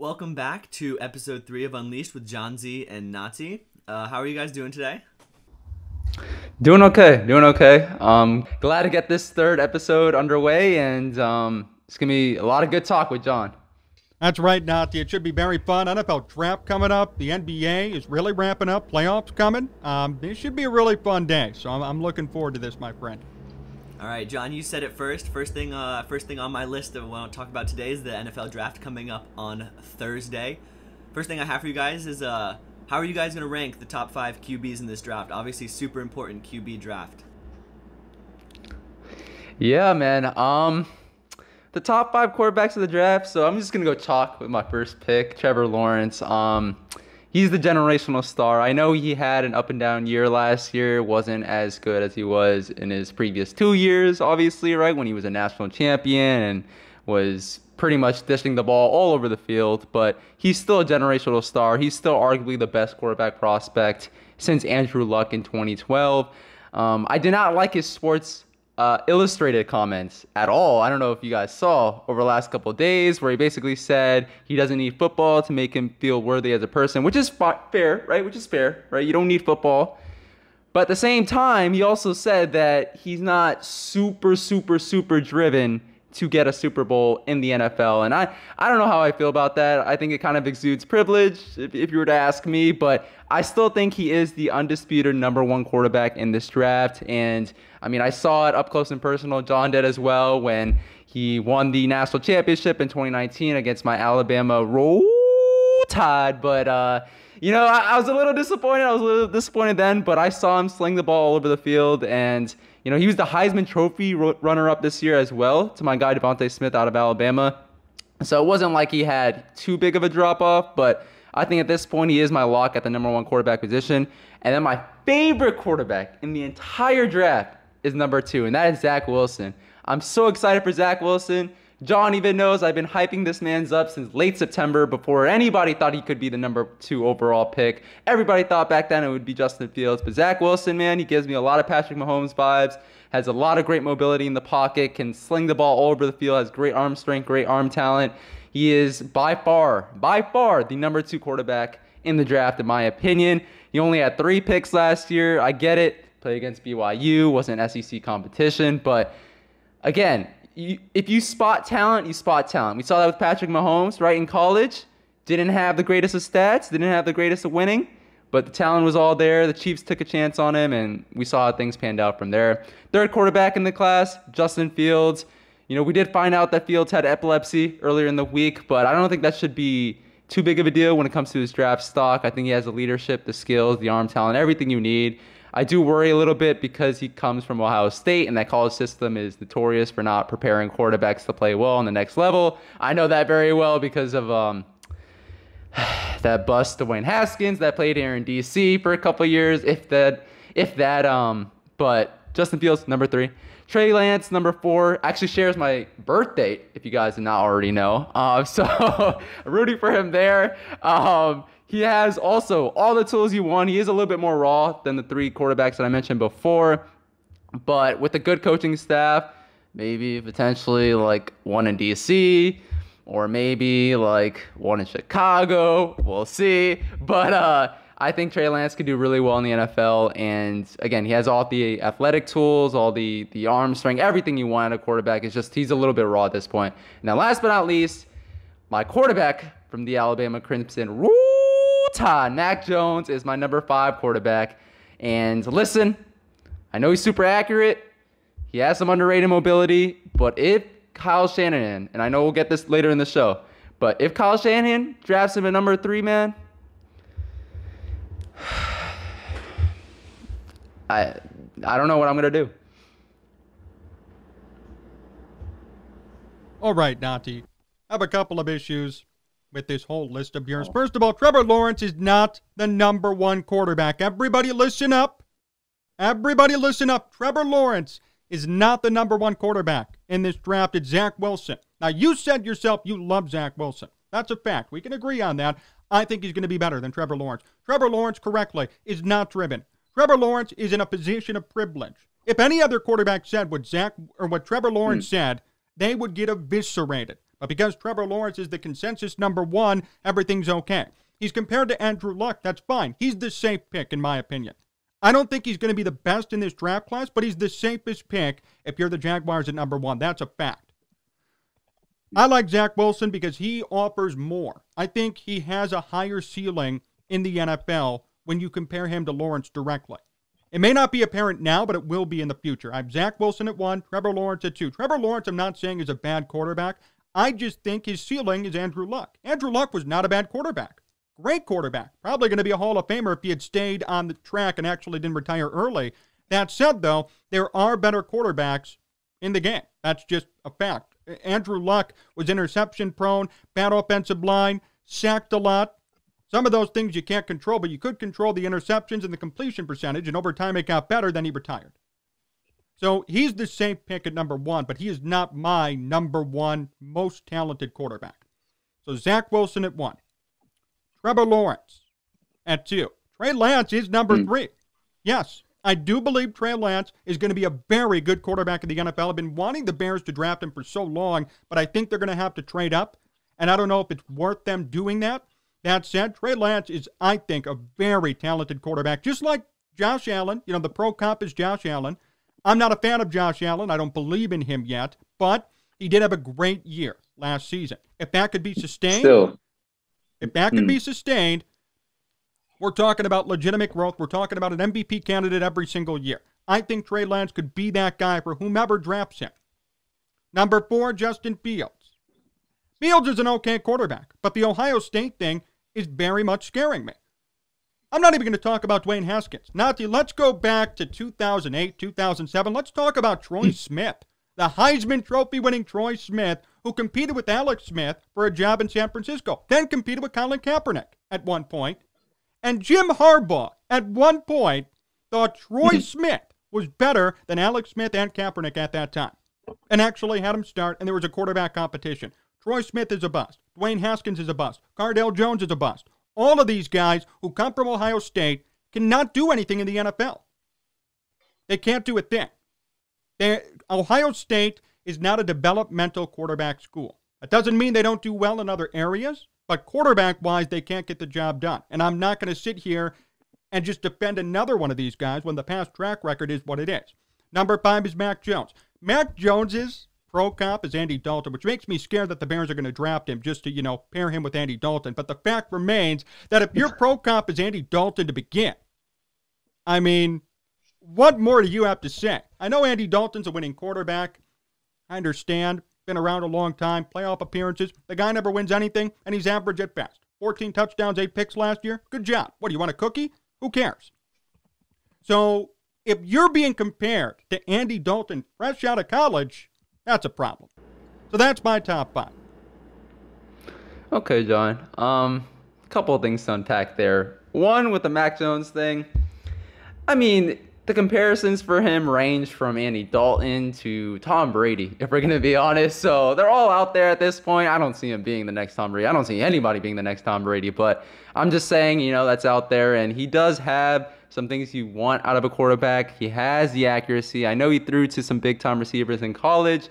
Welcome back to episode 3 of Unleashed with Jon Z and Nati. How are you guys doing today? Doing okay, doing okay. Glad to get this third episode underway, and it's gonna be a lot of good talk with John. That's right, Nati. It should be very fun. NFL draft coming up. The NBA is really ramping up. Playoffs coming. This should be a really fun day. So I'm looking forward to this, my friend. All right, John, you said it first. First thing on my list of what I want to talk about today is the NFL draft coming up on Thursday. First thing I have for you guys is how are you guys going to rank the top 5 QBs in this draft? Obviously, super important QB draft. Yeah, man. The top 5 quarterbacks of the draft. So I'm just gonna go chalk with my first pick, Trevor Lawrence. He's the generational star. I know he had an up and down year last year. Wasn't as good as he was in his previous 2 years, obviously, right? When he was a national champion and was pretty much dishing the ball all over the field. But he's still a generational star. He's still arguably the best quarterback prospect since Andrew Luck in 2012. I did not like his Sports Illustrated comments at all. I don't know if you guys saw over the last couple of days where he basically said he doesn't need football to make him feel worthy as a person, which is fair, right? Which is fair, right? You don't need football. But at the same time, he also said that he's not super driven to get a Super Bowl in the NFL. And I don't know how I feel about that. I think it kind of exudes privilege, if you were to ask me. But I still think he is the undisputed #1 quarterback in this draft. And, I mean, I saw it up close and personal. John did as well when he won the national championship in 2019 against my Alabama Roll Tide. But, I was a little disappointed. I was a little disappointed then. But I saw him sling the ball all over the field. And he was the Heisman Trophy runner-up this year as well to my guy Devontae Smith out of Alabama. So it wasn't like he had too big of a drop-off, but I think at this point he is my lock at the #1 quarterback position. And then my favorite quarterback in the entire draft is number 2, and that is Zach Wilson. I'm so excited for Zach Wilson. John even knows I've been hyping this man's up since late September before anybody thought he could be the #2 overall pick. Everybody thought back then it would be Justin Fields. But Zach Wilson, man, he gives me a lot of Patrick Mahomes vibes, has a lot of great mobility in the pocket, can sling the ball all over the field, has great arm strength, great arm talent. He is by far the #2 quarterback in the draft, in my opinion. He only had 3 picks last year. I get it. Played against BYU, wasn't SEC competition. But again, if you spot talent, you spot talent. We saw that with Patrick Mahomes, right, in college. Didn't have the greatest of stats, didn't have the greatest of winning, but the talent was all there. The Chiefs took a chance on him, and we saw how things panned out from there. Third quarterback in the class, Justin Fields. We did find out that Fields had epilepsy earlier in the week, but I don't think that should be too big of a deal when it comes to his draft stock. I think he has the leadership, the skills, the arm talent, everything you need. I do worry a little bit because he comes from Ohio State, and that college system is notorious for not preparing quarterbacks to play well on the next level. I know that very well because of that bust Dwayne Haskins that played here in D.C. for a couple of years, if that. But Justin Fields, #3. Trey Lance, #4, actually shares my birth date, if you guys did not already know. So rooting for him there. He has also all the tools you want. He is a little bit more raw than the 3 quarterbacks that I mentioned before. But with a good coaching staff, maybe potentially like 1 in D.C. or maybe like 1 in Chicago. We'll see. But I think Trey Lance could do really well in the NFL. And again, he has all the athletic tools, all the arm strength, everything you want at a quarterback. It's just he's a little bit raw at this point. Now, last but not least, my quarterback from the Alabama Crimson Tide, Mac Jones, is my #5 quarterback. And listen, I know he's super accurate. He has some underrated mobility. But if Kyle Shanahan, and I know we'll get this later in the show, but if Kyle Shanahan drafts him at #3, man, I don't know what I'm going to do. All right, Nati. I have a couple of issues with this whole list of yours. First of all, Trevor Lawrence is not the #1 quarterback. Everybody listen up. Everybody listen up. Trevor Lawrence is not the #1 quarterback in this draft. It's Zach Wilson. Now, you said yourself you love Zach Wilson. That's a fact. We can agree on that. I think he's going to be better than Trevor Lawrence. Trevor Lawrence, correctly, is not driven. Trevor Lawrence is in a position of privilege. If any other quarterback said what Trevor Lawrence said, they would get eviscerated. But because Trevor Lawrence is the consensus number one, everything's okay. He's compared to Andrew Luck. That's fine. He's the safe pick, in my opinion. I don't think he's going to be the best in this draft class, but he's the safest pick if you're the Jaguars at number one. That's a fact. I like Zach Wilson because he offers more. I think he has a higher ceiling in the NFL when you compare him to Lawrence directly. It may not be apparent now, but it will be in the future. I have Zach Wilson at 1, Trevor Lawrence at 2. Trevor Lawrence, I'm not saying is a bad quarterback. I just think his ceiling is Andrew Luck. Andrew Luck was not a bad quarterback. Great quarterback. Probably going to be a Hall of Famer if he had stayed on the track and actually didn't retire early. That said, though, there are better quarterbacks in the game. That's just a fact. Andrew Luck was interception prone, bad offensive line, sacked a lot. Some of those things you can't control, but you could control the interceptions and the completion percentage, and over time it got better, then he retired. So he's the safe pick at number 1, but he is not my number 1 most talented quarterback. So Zach Wilson at 1. Trevor Lawrence at 2. Trey Lance is number 3. Yes, I do believe Trey Lance is going to be a very good quarterback in the NFL. I've been wanting the Bears to draft him for so long, but I think they're going to have to trade up, and I don't know if it's worth them doing that. That said, Trey Lance is, I think, a very talented quarterback, just like Josh Allen. You know, the pro comp is Josh Allen. I'm not a fan of Josh Allen. I don't believe in him yet, but he did have a great year last season. If that could be sustained, we're talking about legitimate growth. We're talking about an MVP candidate every single year. I think Trey Lance could be that guy for whomever drafts him. Number 4, Justin Fields. Fields is an okay quarterback, but the Ohio State thing is very much scaring me. I'm not even going to talk about Dwayne Haskins. Nati, let's go back to 2008, 2007. Let's talk about Troy Smith, the Heisman Trophy winning Troy Smith, who competed with Alex Smith for a job in San Francisco, then competed with Colin Kaepernick at one point. And Jim Harbaugh, at one point, thought Troy Smith was better than Alex Smith and Kaepernick at that time, and actually had him start, and there was a quarterback competition. Troy Smith is a bust. Dwayne Haskins is a bust. Cardale Jones is a bust. All of these guys who come from Ohio State cannot do anything in the NFL. They can't do a thing. Ohio State is not a developmental quarterback school. That doesn't mean they don't do well in other areas, but quarterback-wise, they can't get the job done. And I'm not going to sit here and just defend another one of these guys when the past track record is what it is. Number 5 is Mac Jones. Mac Jones's pro comp is Andy Dalton, which makes me scared that the Bears are going to draft him just to, pair him with Andy Dalton. But the fact remains that if your pro comp is Andy Dalton to begin, I mean, what more do you have to say? I know Andy Dalton's a winning quarterback. I understand. Been around a long time. Playoff appearances. The guy never wins anything, and he's average at best. 14 touchdowns, 8 picks last year. Good job. What, do you want a cookie? Who cares? So, if you're being compared to Andy Dalton fresh out of college, that's a problem. So that's my top 5. Okay, John. A couple of things to unpack there. One, with the Mac Jones thing. I mean, the comparisons for him range from Andy Dalton to Tom Brady, if we're going to be honest. So they're all out there at this point. I don't see him being the next Tom Brady. I don't see anybody being the next Tom Brady. But I'm just saying, that's out there. And he does have some things you want out of a quarterback. He has the accuracy. I know he threw to some big-time receivers in college.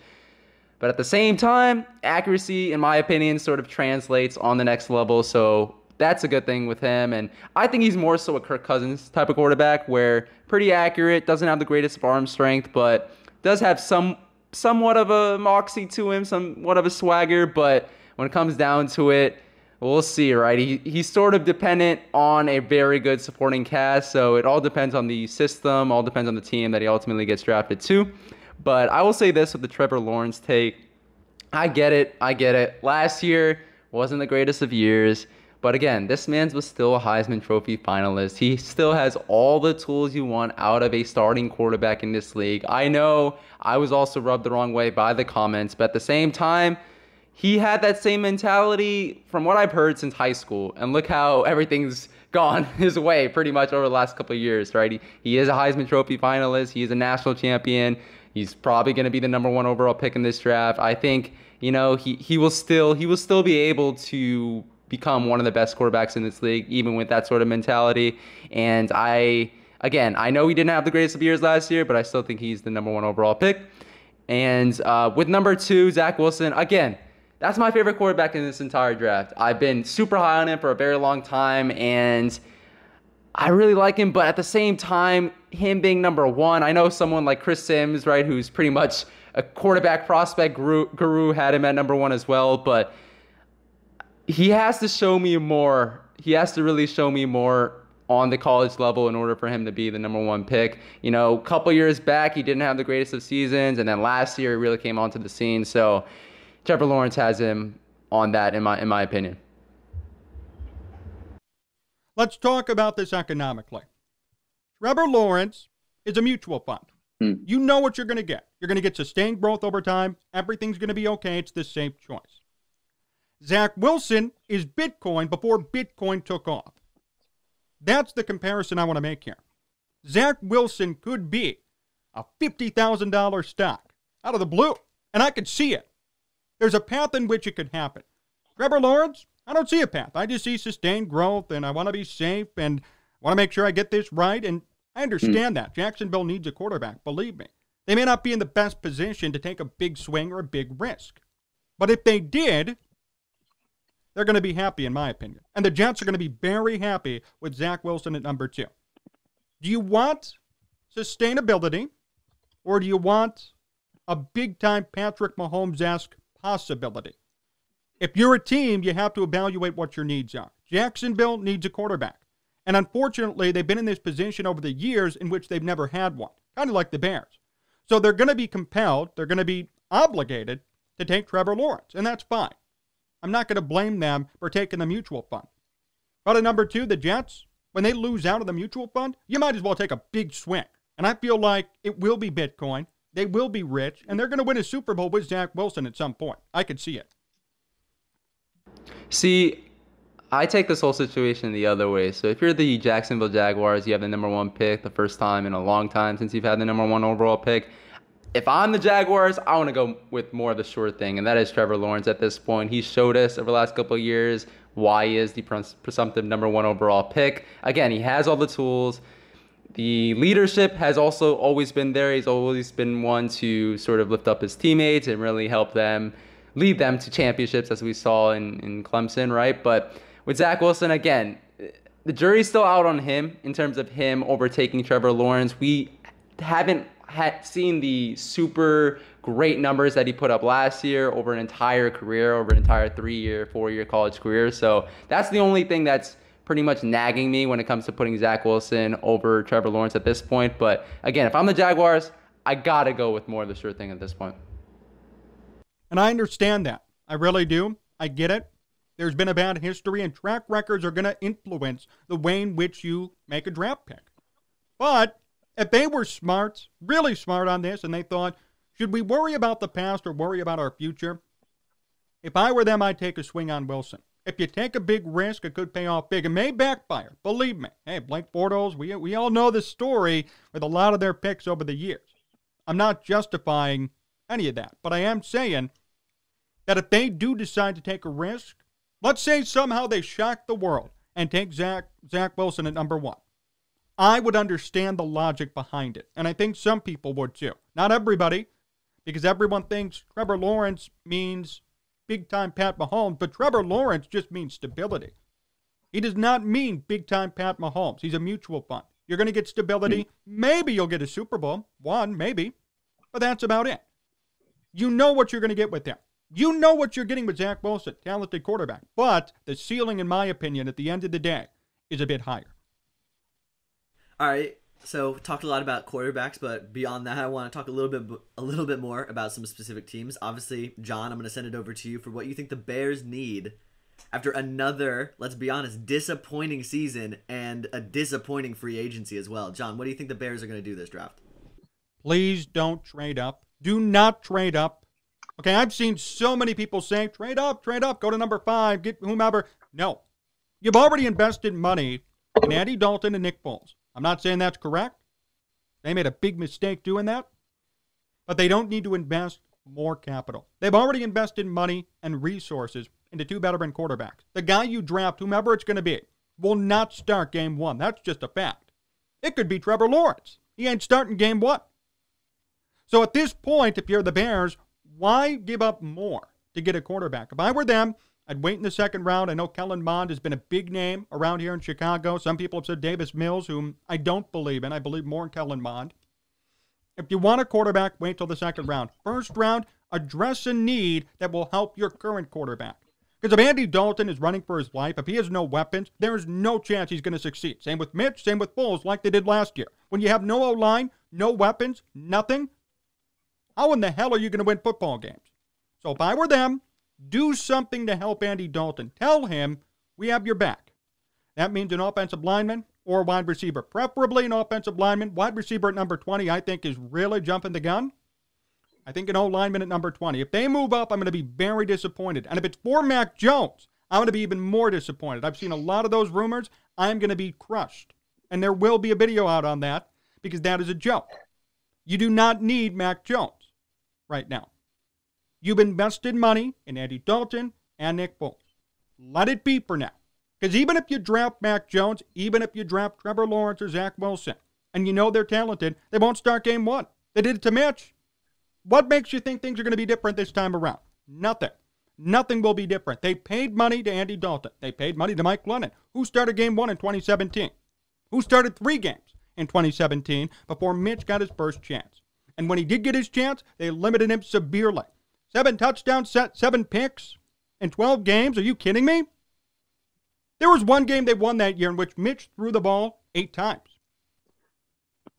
But at the same time, accuracy, in my opinion, sort of translates on the next level. So that's a good thing with him. And I think he's more so a Kirk Cousins type of quarterback where pretty accurate, doesn't have the greatest arm strength, but does have somewhat of a moxie to him, somewhat of a swagger. But when it comes down to it, we'll see, right? He's sort of dependent on a very good supporting cast. So it all depends on the system, all depends on the team that he ultimately gets drafted to. But I will say this with the Trevor Lawrence take. I get it. Last year wasn't the greatest of years. But again, this man was still a Heisman Trophy finalist. He still has all the tools you want out of a starting quarterback in this league. I know I was also rubbed the wrong way by the comments, but at the same time, he had that same mentality from what I've heard since high school. And look how everything's gone his way pretty much over the last couple of years, right? He is a Heisman Trophy finalist. He is a national champion. He's probably going to be the number 1 overall pick in this draft. I think, he will still be able to become one of the best quarterbacks in this league, even with that sort of mentality. And I know he didn't have the greatest of years last year, but I still think he's the number 1 overall pick. And with number 2, Zach Wilson, again, That's my favorite quarterback in this entire draft. I've been super high on him for a very long time, and I really like him, but at the same time, him being number one, I know someone like Chris Sims, right, who's pretty much a quarterback prospect guru, had him at number one as well, but he has to show me more. He has to really show me more on the college level in order for him to be the number one pick. You know, a couple years back, he didn't have the greatest of seasons, and then last year, he really came onto the scene. So Trevor Lawrence has him on that, in my opinion. Let's talk about this economically. Trevor Lawrence is a mutual fund. You know what you're going to get. You're going to get sustained growth over time. Everything's going to be okay. It's the safe choice. Zach Wilson is Bitcoin before Bitcoin took off. That's the comparison I want to make here. Zach Wilson could be a $50,000 stock out of the blue, and I could see it. There's a path in which it could happen. Trevor Lawrence, I don't see a path. I just see sustained growth, and I want to be safe, and I want to make sure I get this right, and I understand that. Jacksonville needs a quarterback, believe me. They may not be in the best position to take a big swing or a big risk. But if they did, they're going to be happy, in my opinion. And the Jets are going to be very happy with Zach Wilson at number 2. Do you want sustainability, or do you want a big-time Patrick Mahomes-esque possibility? If you're a team, you have to evaluate what your needs are. Jacksonville needs a quarterback. And unfortunately, they've been in this position over the years in which they've never had one, kind of like the Bears. So they're going to be compelled, they're going to be obligated to take Trevor Lawrence, and that's fine. I'm not going to blame them for taking the mutual fund. But at number 2, the Jets, when they lose out of the mutual fund, you might as well take a big swing. And I feel like it will be Bitcoin, they will be rich, and they're going to win a Super Bowl with Zach Wilson at some point. I could see it. See, I take this whole situation the other way. So if you're the Jacksonville Jaguars, you have the number 1 pick, the first time in a long time since you've had the number 1 overall pick. If I'm the Jaguars, I want to go with more of the sure thing, and that is Trevor Lawrence at this point. He showed us over the last couple of years why he is the presumptive number 1 overall pick. Again, he has all the tools. The leadership has also always been there. He's always been one to sort of lift up his teammates and really help them, lead them to championships, as we saw in Clemson, right? But with Zach Wilson, again, the jury's still out on him in terms of him overtaking Trevor Lawrence. We haven't seen the super great numbers that he put up last year over an entire career, over an entire 3-year, 4-year college career. So that's the only thing that's pretty much nagging me when it comes to putting Zach Wilson over Trevor Lawrence at this point. But again, if I'm the Jaguars, I got to go with more of the sure thing at this point. And I understand that. I really do. I get it. There's been a bad history, and track records are going to influence the way in which you make a draft pick. But if they were smart, really smart on this, and they thought, should we worry about the past or worry about our future? If I were them, I'd take a swing on Wilson. If you take a big risk, it could pay off big. It may backfire. Believe me. Hey, Blake Bortles, we all know the story with a lot of their picks over the years. I'm not justifying any of that, but I am saying that if they do decide to take a risk, let's say somehow they shock the world and take Zach Wilson at number 1. I would understand the logic behind it, and I think some people would too. Not everybody, because everyone thinks Trevor Lawrence means big-time Pat Mahomes, but Trevor Lawrence just means stability. He does not mean big-time Pat Mahomes. He's a mutual fund. You're going to get stability. Maybe you'll get a Super Bowl. 1, maybe. But that's about it. You know what you're going to get with him. You know what you're getting with Zach Wilson, talented quarterback. But the ceiling, in my opinion, at the end of the day, is a bit higher. All right, so talked a lot about quarterbacks, but beyond that, I want to talk a little bit more about some specific teams. Obviously, John, I'm going to send it over to you for what you think the Bears need after another, let's be honest, disappointing season and a disappointing free agency as well. John, what do you think the Bears are going to do this draft? Please don't trade up. Do not trade up. Okay, I've seen so many people say, trade up, go to number 5, get whomever. No. You've already invested money in Andy Dalton and Nick Foles. I'm not saying that's correct. They made a big mistake doing that. But they don't need to invest more capital. They've already invested money and resources into 2 veteran quarterbacks. The guy you draft, whomever it's going to be, will not start game 1. That's just a fact. It could be Trevor Lawrence. He ain't starting game 1. So at this point, if you're the Bears, why give up more? to get a quarterback. If I were them, I'd wait in the second round. I know Kellen Mond has been a big name around here in Chicago. Some people have said Davis Mills, whom I don't believe in. I believe more in Kellen Mond. If you want a quarterback, wait till the second round. First round, address a need that will help your current quarterback. Because if Andy Dalton is running for his life, if he has no weapons, there is no chance he's going to succeed. Same with Mitch, same with Foles, like they did last year. When you have no O-line, no weapons, nothing, how in the hell are you going to win football games? So if I were them, do something to help Andy Dalton. Tell him we have your back. That means an offensive lineman or a wide receiver. Preferably an offensive lineman. Wide receiver at number 20, I think, is really jumping the gun. I think an O-lineman at number 20. If they move up, I'm going to be very disappointed. And if it's for Mac Jones, I'm going to be even more disappointed. I've seen a lot of those rumors. I'm going to be crushed. And there will be a video out on that because that is a joke. You do not need Mac Jones right now. You've invested money in Andy Dalton and Nick Foles. Let it be for now. Because even if you draft Mac Jones, even if you draft Trevor Lawrence or Zach Wilson, and you know they're talented, they won't start game one. They did it to Mitch. What makes you think things are going to be different this time around? Nothing. Nothing will be different. They paid money to Andy Dalton. They paid money to Mike Glennon, who started game one in 2017, who started 3 games in 2017 before Mitch got his first chance. And when he did get his chance, they limited him severely. 7 touchdowns, 7 picks in 12 games. Are you kidding me? There was one game they won that year in which Mitch threw the ball 8 times.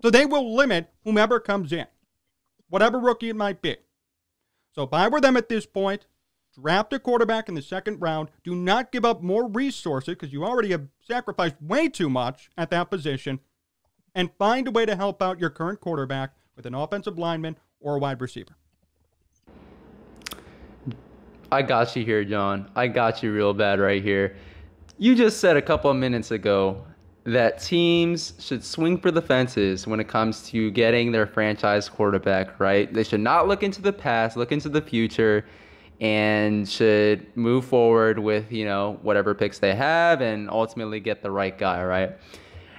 So they will limit whomever comes in, whatever rookie it might be. So if I were them at this point, draft a quarterback in the second round. Do not give up more resources because you already have sacrificed way too much at that position. And find a way to help out your current quarterback with an offensive lineman or a wide receiver. I got you here, John. I got you real bad right here. You just said a couple of minutes ago that teams should swing for the fences when it comes to getting their franchise quarterback, right? They should not look into the past, look into the future, and should move forward with, whatever picks they have and ultimately get the right guy, right?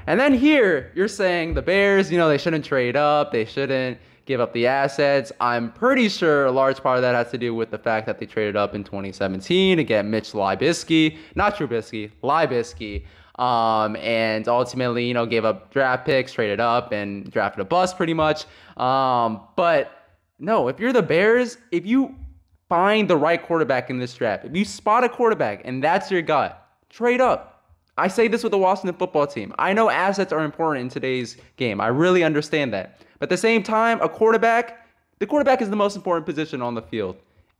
And then here, you're saying the Bears, they shouldn't trade up, they shouldn't give up the assets. I'm pretty sure a large part of that has to do with the fact that they traded up in 2017 to get Mitch Trubisky, Trubisky, and ultimately, gave up draft picks, traded up, and drafted a bust pretty much. But no, if you're the Bears, if you find the right quarterback in this draft, if you spot a quarterback and that's your guy, trade up. I say this with the Washington football team. I know assets are important in today's game. I really understand that. But at the same time, the quarterback is the most important position on the field.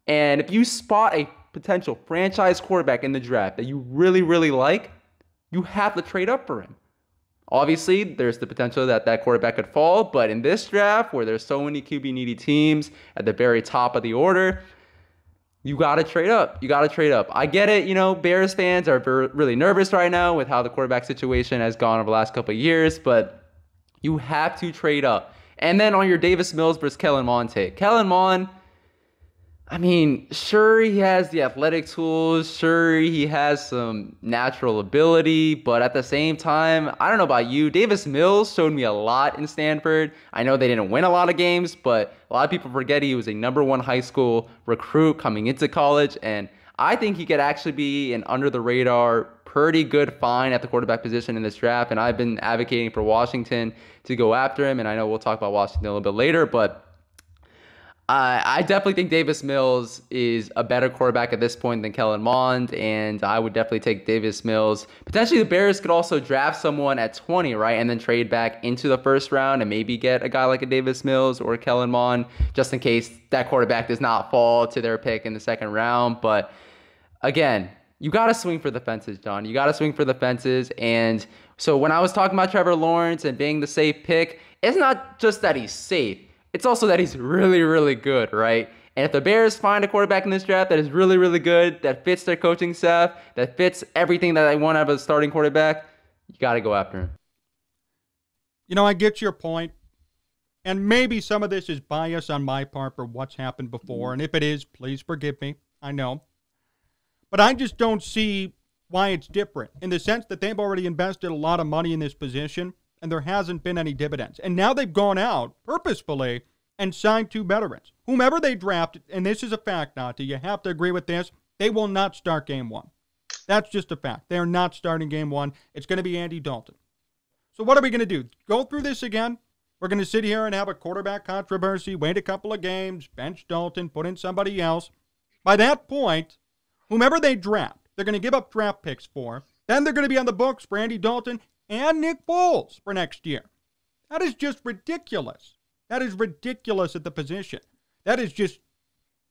And if you spot a potential franchise quarterback in the draft that you really, really like, you have to trade up for him. Obviously, there's the potential that that quarterback could fall, but in this draft, where there's so many QB-needy teams at the very top of the order, you got to trade up. I get it, Bears fans are really nervous right now with how the quarterback situation has gone over the last couple of years, but you have to trade up. And then on your Davis Mills versus Kellen Mond take. Kellen Mond, sure, he has the athletic tools. Sure, he has some natural ability. But at the same time, I don't know about you, Davis Mills showed me a lot in Stanford. I know they didn't win a lot of games, but a lot of people forget he was a #1 high school recruit coming into college. And I think he could actually be an under-the-radar, pretty good find at the quarterback position in this draft. And I've been advocating for Washington to go after him. And I know we'll talk about Washington a little bit later, but I definitely think Davis Mills is a better quarterback at this point than Kellen Mond, and I would definitely take Davis Mills. Potentially the Bears could also draft someone at 20, right, and then trade back into the first round and maybe get a guy like a Davis Mills or Kellen Mond, just in case that quarterback does not fall to their pick in the second round. But again, you got to swing for the fences, John. You got to swing for the fences. And so when I was talking about Trevor Lawrence and being the safe pick, it's not just that he's safe. It's also that he's really, really good, right? And if the Bears find a quarterback in this draft that is really, really good, that fits their coaching staff, that fits everything that they want out of a starting quarterback, you got to go after him. I get your point. And maybe some of this is bias on my part for what's happened before. And if it is, please forgive me. I know. But I just don't see why it's different in the sense that they've already invested a lot of money in this position and there hasn't been any dividends. And now they've gone out purposefully and sign 2 veterans. Whomever they drafted, and this is a fact, Nati, you have to agree with this, they will not start game 1. That's just a fact. They are not starting game 1. It's going to be Andy Dalton. So what are we going to do? Go through this again? We're going to sit here and have a quarterback controversy, wait a couple of games, bench Dalton, put in somebody else. By that point, whomever they draft, they're going to give up draft picks for. Then they're going to be on the books for Andy Dalton and Nick Foles for next year. That is just ridiculous. That is ridiculous at the position. That is just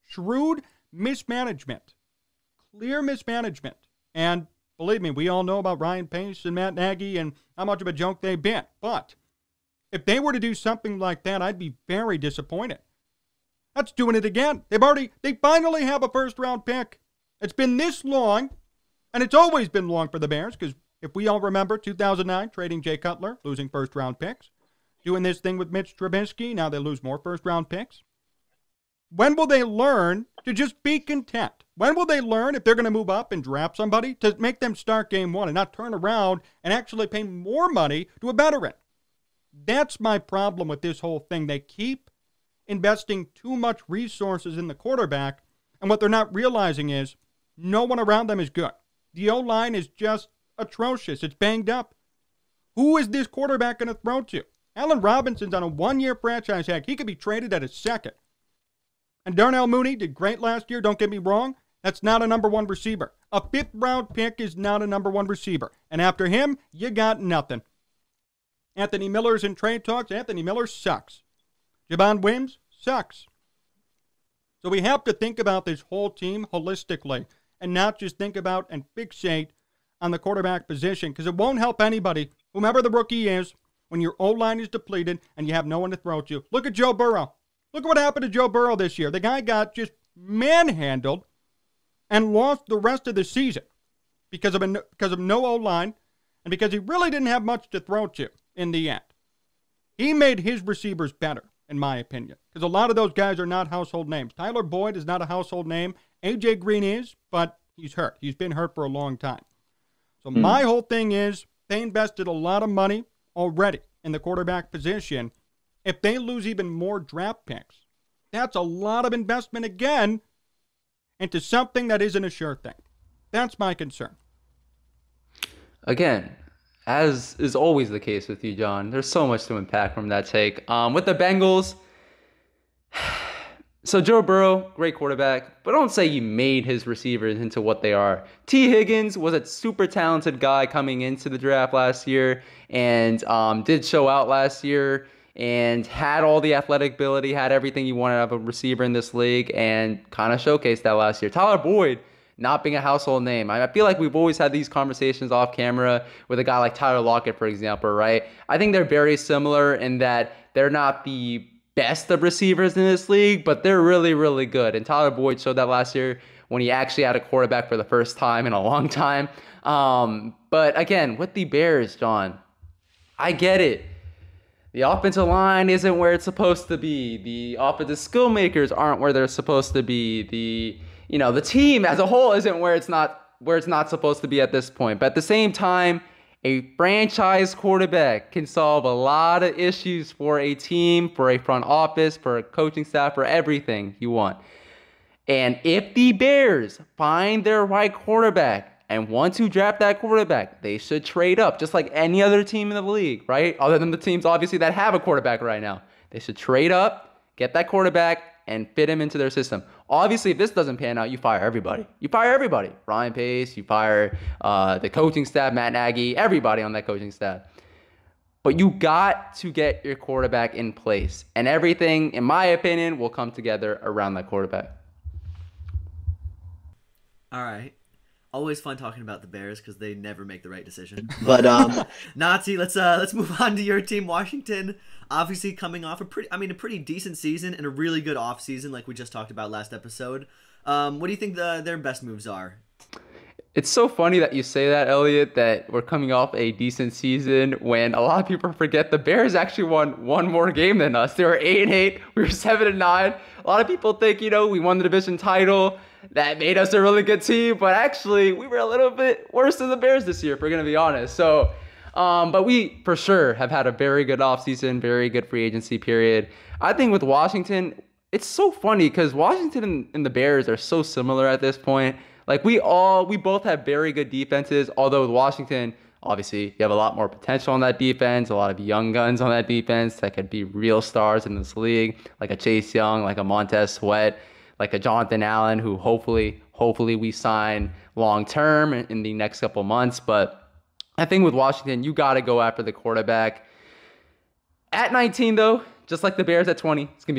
shrewd mismanagement. Clear mismanagement. And believe me, we all know about Ryan Pace and Matt Nagy and how much of a joke they've been. But if they were to do something like that, I'd be very disappointed. That's doing it again. They finally have a first-round pick. It's been this long, and it's always been long for the Bears, because if we all remember 2009, trading Jay Cutler, losing first-round picks, doing this thing with Mitch Trubisky, now they lose more first-round picks. When will they learn to just be content? When will they learn, if they're going to move up and draft somebody, to make them start game 1 and not turn around and actually pay more money to a veteran? That's my problem with this whole thing. They keep investing too much resources in the quarterback, and what they're not realizing is no one around them is good. The O-line is just atrocious. It's banged up. Who is this quarterback going to throw to? Allen Robinson's on a 1-year franchise tag. He could be traded at a second. And Darnell Mooney did great last year, don't get me wrong. That's not a number 1 receiver. A 5th-round pick is not a number 1 receiver. And after him, you got nothing. Anthony Miller's in trade talks. Anthony Miller sucks. Javon Wims sucks. So we have to think about this whole team holistically and not just think about and fixate on the quarterback position, because it won't help anybody, whomever the rookie is, when your O-line is depleted and you have no one to throw to. Look at Joe Burrow. Look at what happened to Joe Burrow this year. The guy got just manhandled and lost the rest of the season because of no O-line and because he really didn't have much to throw to in the end. He made his receivers better, in my opinion, because a lot of those guys are not household names. Tyler Boyd is not a household name. A.J. Green is, but he's hurt. He's been hurt for a long time. So my whole thing is they invested a lot of money already in the quarterback position. If they lose even more draft picks, that's a lot of investment again into something that isn't a sure thing. That's my concern. Again, as is always the case with you, John, there's so much to unpack from that take. With the Bengals, so Joe Burrow, great quarterback, but don't say you made his receivers into what they are. T. Higgins was a super talented guy coming into the draft last year and did show out last year and had all the athletic ability, had everything you wanted out of a receiver in this league, and kind of showcased that last year. Tyler Boyd, not being a household name. I feel like we've always had these conversations off camera with a guy like Tyler Lockett, for example, right? I think they're very similar in that they're not the best of receivers in this league, but they're really, really good. And Tyler Boyd showed that last year when he actually had a quarterback for the first time in a long time. But again, with the Bears, John, I get it. The offensive line isn't where it's supposed to be. The offensive skill makers aren't where they're supposed to be. The team as a whole isn't where it's not supposed to be at this point. But at the same time, a franchise quarterback can solve a lot of issues for a team, for a front office, for a coaching staff, for everything you want. And if the Bears find their right quarterback and want to draft that quarterback, they should trade up, just like any other team in the league, right? Other than the teams, obviously, that have a quarterback right now. They should trade up, get that quarterback, and fit him into their system. Obviously, if this doesn't pan out, you fire everybody. You fire everybody. Ryan Pace, you fire the coaching staff, Matt Nagy, everybody on that coaching staff. But you got to get your quarterback in place. And everything, in my opinion, will come together around that quarterback. All right. Always fun talking about the Bears because they never make the right decision. But Nati, let's move on to your team, Washington. Obviously, coming off a pretty decent season and a really good off season, like we just talked about last episode. What do you think their best moves are? It's so funny that you say that, Elliot, that we're coming off a decent season when a lot of people forget the Bears actually won one more game than us. They were 8-8. We were 7-9. A lot of people think, we won the division title. That made us a really good team, but actually we were a little bit worse than the Bears this year, if we're going to be honest. So But we, for sure, have had a very good offseason, very good free agency period. I think with Washington, it's so funny because Washington and the Bears are so similar at this point. Like, we both have very good defenses, although with Washington, obviously, you have a lot more potential on that defense, a lot of young guns on that defense that could be real stars in this league, like a Chase Young, like a Montez Sweat, like a Jonathan Allen, who hopefully we sign long-term in the next couple months. But I think with Washington, you got to go after the quarterback. At 19, though, just like the Bears at 20, it's going to be